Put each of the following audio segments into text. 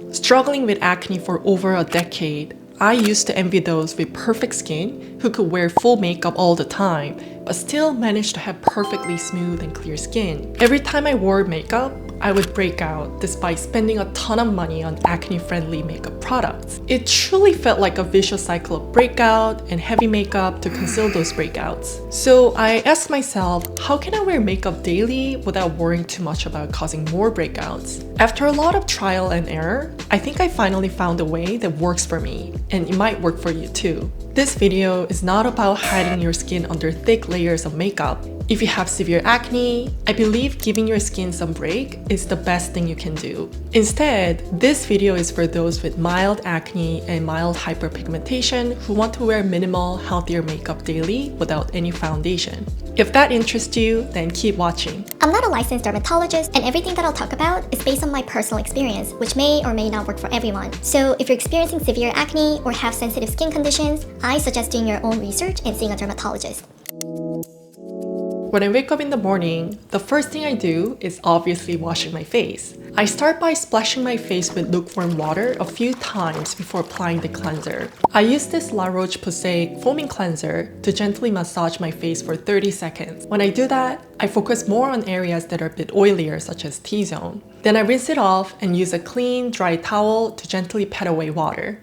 Struggling with acne for over a decade, I used to envy those with perfect skin who could wear full makeup all the time, but still managed to have perfectly smooth and clear skin. Every time I wore makeup, I would break out despite spending a ton of money on acne-friendly makeup products. It truly felt like a vicious cycle of breakout and heavy makeup to conceal those breakouts. So I asked myself, how can I wear makeup daily without worrying too much about causing more breakouts? After a lot of trial and error, I think I finally found a way that works for me, and it might work for you too. This video is not about hiding your skin under thick layers of makeup. If you have severe acne, I believe giving your skin some break is the best thing you can do. Instead, this video is for those with mild acne and mild hyperpigmentation who want to wear minimal, healthier makeup daily without any foundation. If that interests you, then keep watching. I'm not a licensed dermatologist, and everything that I'll talk about is based on my personal experience, which may or may not work for everyone. So if you're experiencing severe acne or have sensitive skin conditions, I suggest doing your own research and seeing a dermatologist. When I wake up in the morning, the first thing I do is obviously washing my face. I start by splashing my face with lukewarm water a few times before applying the cleanser. I use this La Roche-Posay foaming cleanser to gently massage my face for 30 seconds. When I do that, I focus more on areas that are a bit oilier, such as T-zone. Then I rinse it off and use a clean, dry towel to gently pat away water.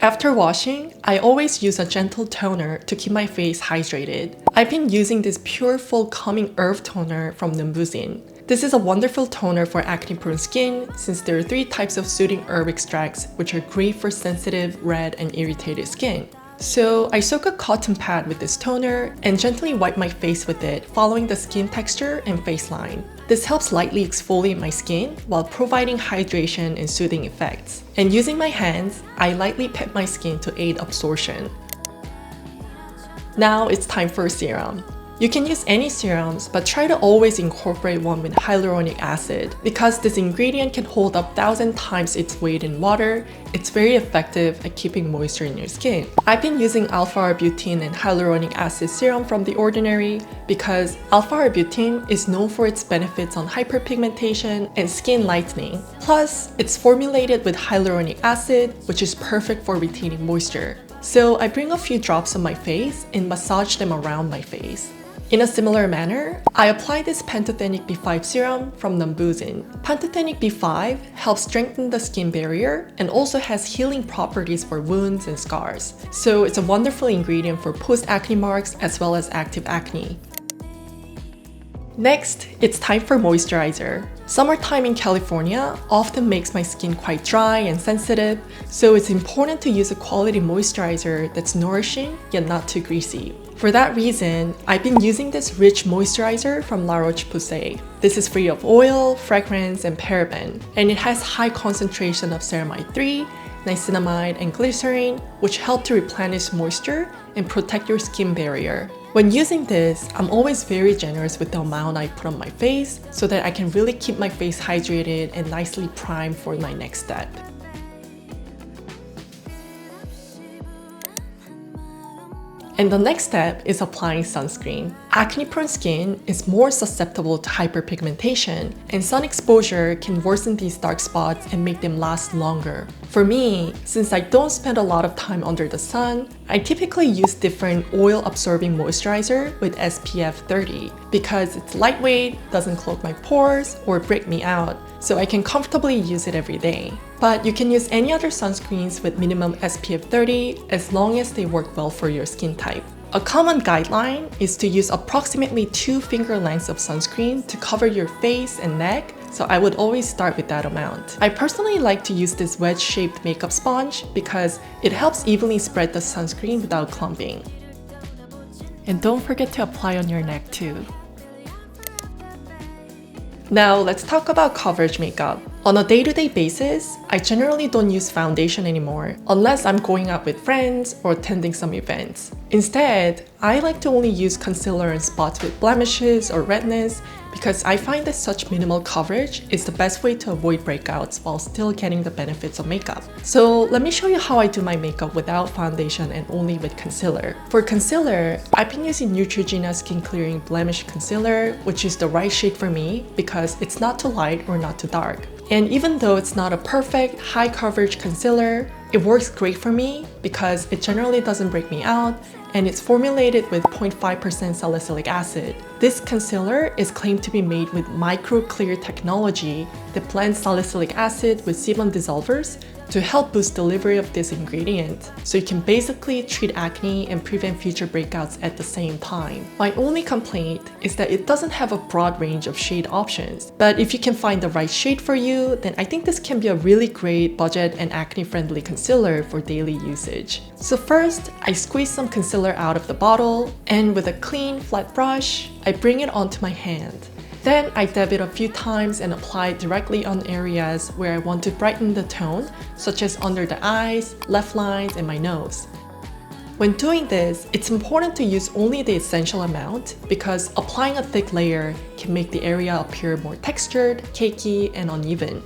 After washing, I always use a gentle toner to keep my face hydrated. I've been using this pure full calming herb toner from Numbuzin. This is a wonderful toner for acne-prone skin since there are 3 types of soothing herb extracts which are great for sensitive, red, and irritated skin. So I soak a cotton pad with this toner and gently wipe my face with it, following the skin texture and face line. This helps lightly exfoliate my skin while providing hydration and soothing effects. And using my hands, I lightly pat my skin to aid absorption. Now it's time for a serum. You can use any serums, but try to always incorporate one with hyaluronic acid. Because this ingredient can hold up 1,000 times its weight in water, it's very effective at keeping moisture in your skin. I've been using alpha-arbutin and hyaluronic acid serum from The Ordinary because alpha-arbutin is known for its benefits on hyperpigmentation and skin lightening. Plus, it's formulated with hyaluronic acid, which is perfect for retaining moisture. So I bring a few drops on my face and massage them around my face. In a similar manner, I apply this pantothenic B5 serum from Numbuzin. Pantothenic B5 helps strengthen the skin barrier and also has healing properties for wounds and scars. So it's a wonderful ingredient for post-acne marks as well as active acne. Next, it's time for moisturizer. Summertime in California often makes my skin quite dry and sensitive, so it's important to use a quality moisturizer that's nourishing yet not too greasy. For that reason, I've been using this rich moisturizer from La Roche-Posay. This is free of oil, fragrance, and paraben, and it has high concentration of ceramide 3, niacinamide, and glycerin, which help to replenish moisture and protect your skin barrier. When using this, I'm always very generous with the amount I put on my face so that I can really keep my face hydrated and nicely primed for my next step. And the next step is applying sunscreen. Acne-prone skin is more susceptible to hyperpigmentation, and sun exposure can worsen these dark spots and make them last longer. For me, since I don't spend a lot of time under the sun, I typically use different oil-absorbing moisturizer with SPF 30 because it's lightweight, doesn't clog my pores, or break me out, so I can comfortably use it every day. But you can use any other sunscreens with minimum SPF 30 as long as they work well for your skin type. A common guideline is to use approximately 2 finger lengths of sunscreen to cover your face and neck, so I would always start with that amount. I personally like to use this wedge-shaped makeup sponge because it helps evenly spread the sunscreen without clumping. And don't forget to apply on your neck too. Now let's talk about coverage makeup. On a day-to-day basis, I generally don't use foundation anymore unless I'm going out with friends or attending some events. Instead, I like to only use concealer in spots with blemishes or redness because I find that such minimal coverage is the best way to avoid breakouts while still getting the benefits of makeup. So let me show you how I do my makeup without foundation and only with concealer. For concealer, I've been using Neutrogena Skin Clearing Blemish Concealer, which is the right shade for me because it's not too light or not too dark. And even though it's not a perfect, high coverage concealer, it works great for me because it generally doesn't break me out, and it's formulated with 0.5% salicylic acid. This concealer is claimed to be made with micro-clear technology that blends salicylic acid with sebum dissolvers to help boost delivery of this ingredient. So you can basically treat acne and prevent future breakouts at the same time. My only complaint is that it doesn't have a broad range of shade options. But if you can find the right shade for you, then I think this can be a really great budget and acne-friendly concealer for daily usage. So first, I squeeze some concealer out of the bottle, and with a clean, flat brush, I bring it onto my hand. Then I dab it a few times and apply it directly on areas where I want to brighten the tone, such as under the eyes, left lines, and my nose. When doing this, it's important to use only the essential amount because applying a thick layer can make the area appear more textured, cakey, and uneven.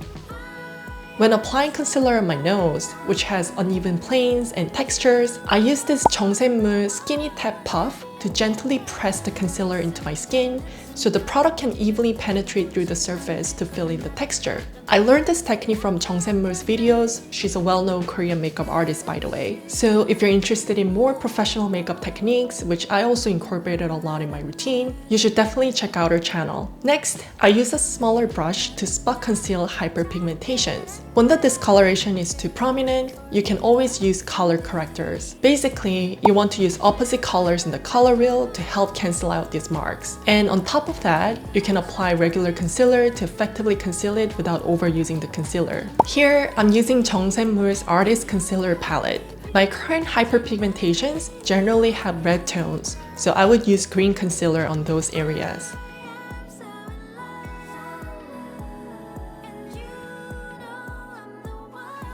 When applying concealer on my nose, which has uneven planes and textures, I use this 정샘물 Skinny Tap Puff to gently press the concealer into my skin so the product can evenly penetrate through the surface to fill in the texture. I learned this technique from 정샘물's videos. She's a well-known Korean makeup artist, by the way. So if you're interested in more professional makeup techniques, which I also incorporated a lot in my routine, you should definitely check out her channel. Next, I use a smaller brush to spot conceal hyperpigmentations. When the discoloration is too prominent, you can always use color correctors. Basically, you want to use opposite colors in the color wheel to help cancel out these marks. And on top of that, you can apply regular concealer to effectively conceal it without overusing the concealer. Here, I'm using 정샘물's Artist Concealer Palette. My current hyperpigmentations generally have red tones, so I would use green concealer on those areas.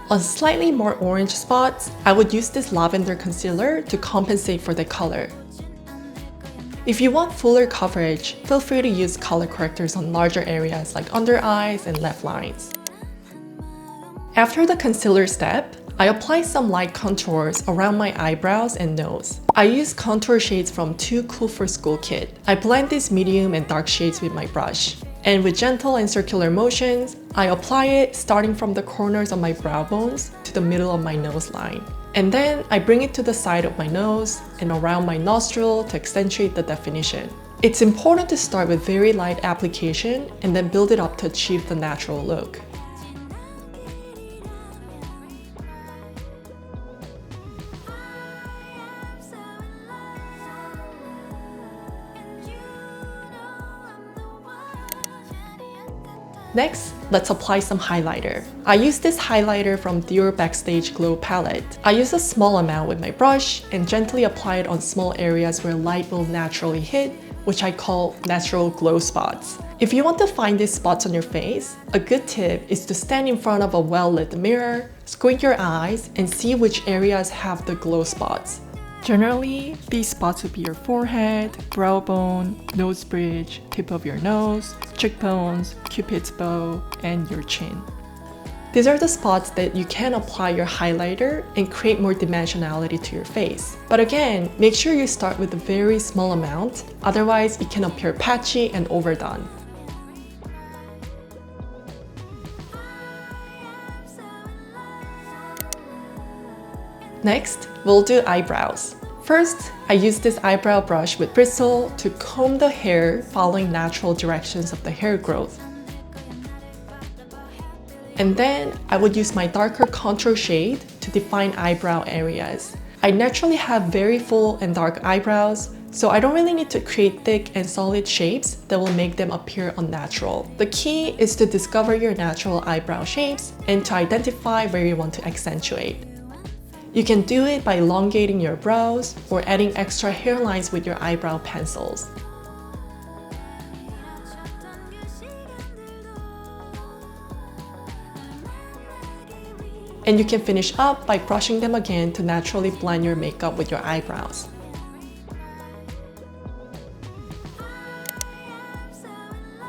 On slightly more orange spots, I would use this lavender concealer to compensate for the color. If you want fuller coverage, feel free to use color correctors on larger areas like under eyes and left lines. After the concealer step, I apply some light contours around my eyebrows and nose. I use contour shades from Too Cool for School kit. I blend these medium and dark shades with my brush. And with gentle and circular motions, I apply it starting from the corners of my brow bones to the middle of my nose line. And then I bring it to the side of my nose and around my nostril to accentuate the definition. It's important to start with very light application and then build it up to achieve the natural look. Next, let's apply some highlighter. I use this highlighter from Dior Backstage Glow palette. I use a small amount with my brush and gently apply it on small areas where light will naturally hit, which I call natural glow spots. If you want to find these spots on your face, a good tip is to stand in front of a well-lit mirror, squint your eyes, and see which areas have the glow spots. Generally, these spots would be your forehead, brow bone, nose bridge, tip of your nose, cheekbones, cupid's bow, and your chin. These are the spots that you can apply your highlighter and create more dimensionality to your face. But again, make sure you start with a very small amount, otherwise it can appear patchy and overdone. Next, we'll do eyebrows. First, I use this eyebrow brush with bristle to comb the hair following natural directions of the hair growth. And then I would use my darker contour shade to define eyebrow areas. I naturally have very full and dark eyebrows, so I don't really need to create thick and solid shapes that will make them appear unnatural. The key is to discover your natural eyebrow shapes and to identify where you want to accentuate. You can do it by elongating your brows or adding extra hairlines with your eyebrow pencils. And you can finish up by brushing them again to naturally blend your makeup with your eyebrows.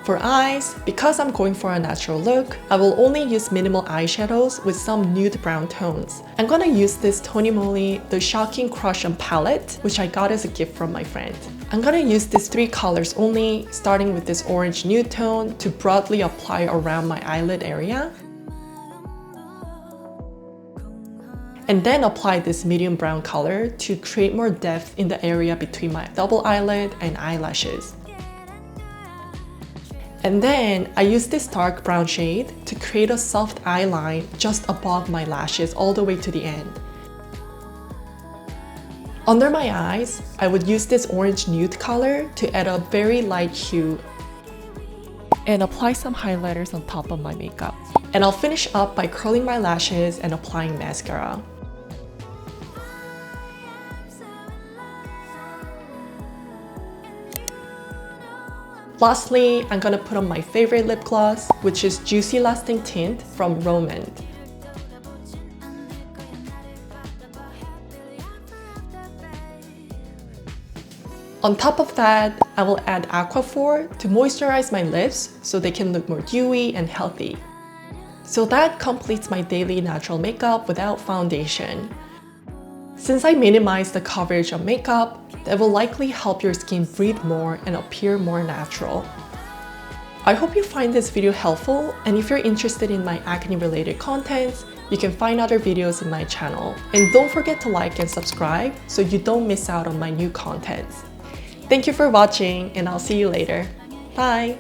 For eyes, because I'm going for a natural look, I will only use minimal eyeshadows with some nude brown tones. I'm gonna use this Tony Moly The Shocking Crush on palette, which I got as a gift from my friend. I'm gonna use these 3 colors only, starting with this orange nude tone to broadly apply around my eyelid area. And then apply this medium brown color to create more depth in the area between my double eyelid and eyelashes. And then I use this dark brown shade to create a soft eye line just above my lashes all the way to the end. Under my eyes, I would use this orange nude color to add a very light hue and apply some highlighters on top of my makeup. And I'll finish up by curling my lashes and applying mascara. Lastly, I'm gonna put on my favorite lip gloss, which is Juicy Lasting Tint from Romand. On top of that, I will add Aquaphor to moisturize my lips so they can look more dewy and healthy. So that completes my daily natural makeup without foundation. Since I minimize the coverage of makeup, that will likely help your skin breathe more and appear more natural. I hope you find this video helpful, and if you're interested in my acne-related contents, you can find other videos in my channel. And don't forget to like and subscribe so you don't miss out on my new contents. Thank you for watching, and I'll see you later. Bye!